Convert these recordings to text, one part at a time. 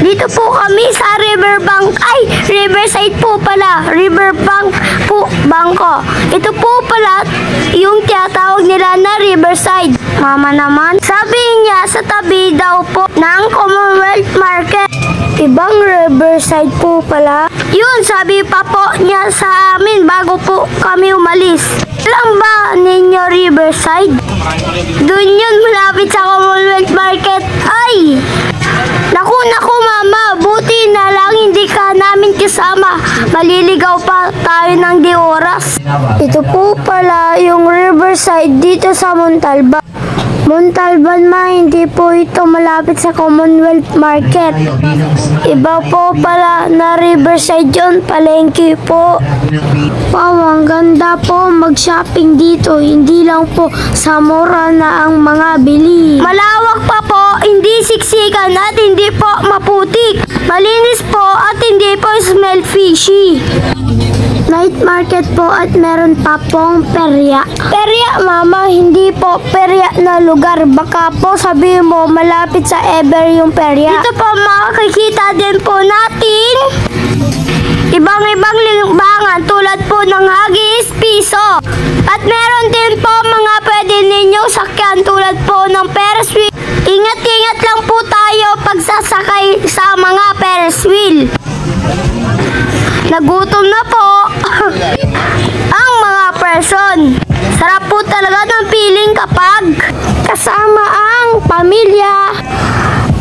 Dito po kami sa Riverbank. Ay, Riverside po pala. Riverbank po, bangko. Ito po pala yung tinatawag nila na Riverside. Mama naman, sabi niya sa tabi daw po ng Commonwealth Market. Ibang Riverside po pala. Yun, sabi pa po niya sa amin bago po kami umalis. Alam ba ninyo Riverside? Doon yun, malapit sa Commonwealth Market. Ay! Naku mama, buti na lang hindi ka namin kasama. Maliligaw pa tayo ng di oras. Ito po pala yung Riverside dito sa Montalban. Montalban hindi po ito malapit sa Commonwealth Market. Iba po pala na Riverside yun, palengke po. Wow, ang ganda po mag-shopping dito. Hindi lang po sa mura na ang mga bili. Malawak pa po, hindi siksikan at hindi po maputik. Malinis po at hindi po smell fishy. Night market po at meron pa pong perya. Perya, mama, hindi po perya na lugar. Baka po sabihin mo malapit sa Ever yung perya. Dito po makikita din po natin ibang libangan tulad po ng hagis, piso. At meron din po mga pwede ninyong sakyan tulad po ng Ferris wheel. Ingat-ingat lang po tayo pagsasakay sa mga Ferris wheel. Nagutom na po ang mga person. Sarap po talaga ng feeling kapag kasama ang pamilya.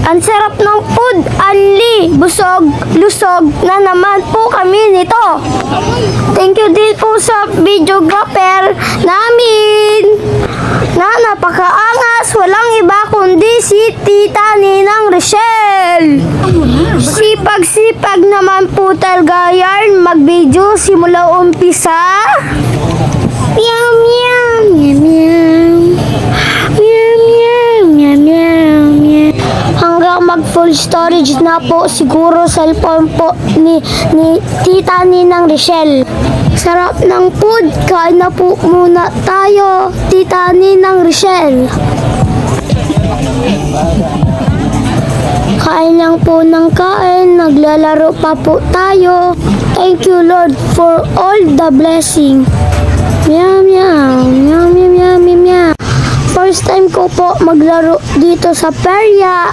Ang sarap ng food, anli, busog, lusog na naman po kami nito. Thank you din po sa videographer namin na napakaangas, walang iba kundi si Tita Ninang Rochelle. Sipag-sipag naman po talaga yarn mag-video simula umpisa. Meow meow meow meow meow meow meow meow meow hanggang mag full storage na po siguro cellphone po ni Tita Ninang Rochelle. Sarap ng food, kain na po muna tayo, Tita Ninang Rochelle. Kain lang po ng kain, naglalaro pa po tayo. Thank you Lord for all the blessing. Meow meow, meow meow meow meow meow. First time ko po maglaro dito sa perya.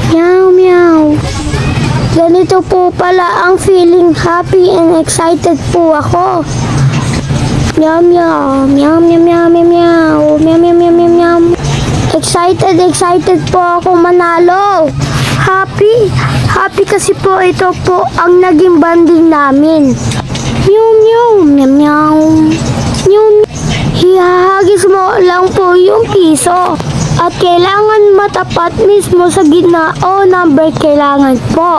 Meow meow. Ganito po pala ang feeling, happy and excited po ako. Meow meow, meow meow meow meow meow, meow meow meow meow meow. Excited po ako manalo. Happy kasi po ito po ang naging banding namin. Meow meow meow meow. Meow. Hihagis mo lang po yung piso. At kailangan matapat mismo sa gitna o number kailangan po.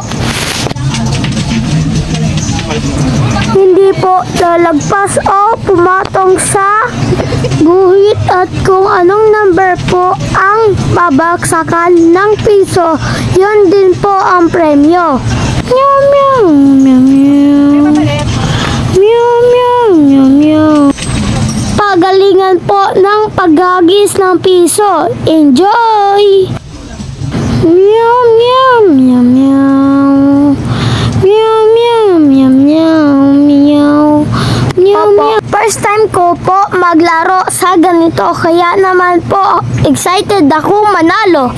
Hindi po lalagpas o pumatong sa guhit at kung anong number po ang babaksakan ng piso, yun din po ang premyo. Meow meow meow meow. Meow meow meow meow. Pagalingan po ng paghagis ng piso. Enjoy! Meow meow meow meow. Meow meow meow meow meow. Meow meow. First time ko po maglaro sa ganito kaya naman po excited ako manalo.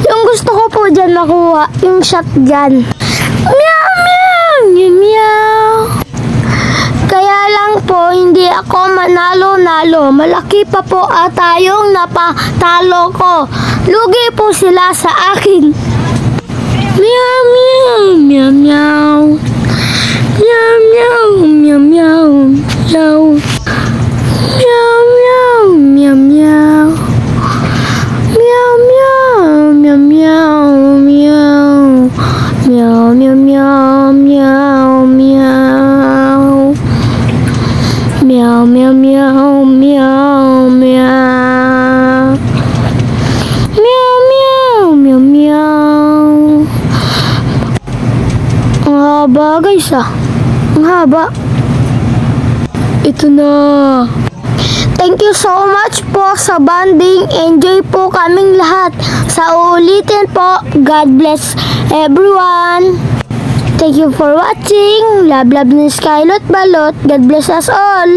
Yung gusto ko po dyan makuha, yung shot dyan. Meow meow meow meow. Kaya lang po, hindi ako manalo-nalo. Malaki pa po ata yung napatalo ko. Lugi po sila sa akin. Meow, meow, meow, meow. Meow, meow, meow, meow, meow. Meow, meow, meow, meow. Meow, meow, meow, meow, meow. Meow, meow, meow, meow, meow. Meow, meow, meow, meow, meow. Meow, meow, meow, meow. Ang haba guys ah. Ang haba. Ito na. Thank you so much po sa bonding. Enjoy po kaming lahat. Sa uulitin po, God bless everyone. Thank you for watching. Love ni Skylot Balot. God bless us all.